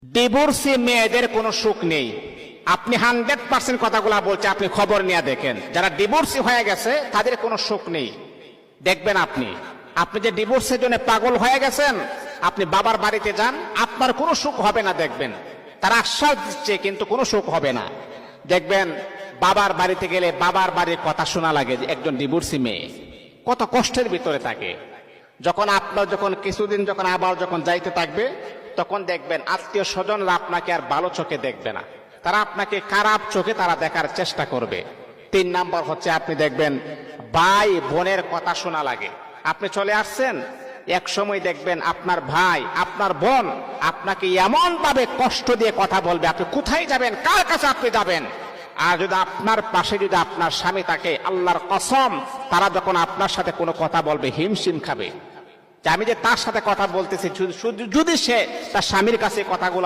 Divorcee মেয়েদের কোনো সুখ নেই। আপনি 100% কথাগুলা বলছে, আপনি খবর নিয়ে দেখেন, যারা ডিভোর্সি হয়ে গেছে তাদের কোনো সুখ নেই। দেখবেন আপনি যে ডিভোর্সের জন্য পাগল হয়ে গেছেন, আপনি বাবার বাড়িতে যান, আপনার কোনো সুখ হবে না। দেখবেন তারা আশ্বাস দিচ্ছে কিন্তু কোনো সুখ হবে না। দেখবেন বাবার বাড়িতে গেলে বাবার বাড়ির কথা শোনা লাগে যে একজন ডিভোর্সি মেয়ে কত কষ্টের ভিতরে থাকে। যখন কিছুদিন আবার যাইতে থাকবে, তখন দেখবেন আত্মীয় স্বজনরা আপনাকে আর ভালো চোখে দেখবে না, তারা আপনাকে খারাপ চোখে তারা দেখার চেষ্টা করবে। 3 নাম্বার হচ্ছে, আপনি দেখবেন ভাই বোনের কথা শোনা লাগে। আপনি চলে আসছেন, এক সময় দেখবেন আপনার ভাই আপনার বোন আপনাকে এমন ভাবে কষ্ট দিয়ে কথা বলবে, আপনি কোথায় যাবেন, কার কাছে আপনি যাবেন। আর যদি আপনার পাশে যদি আপনার স্বামী থাকে, আল্লাহর কসম তারা যখন আপনার সাথে কোনো কথা বলবে হিমশিম খাবে যে আমি যে তার সাথে কথা বলতেছি, যদি সে তার স্বামীর কাছে কথাগুলো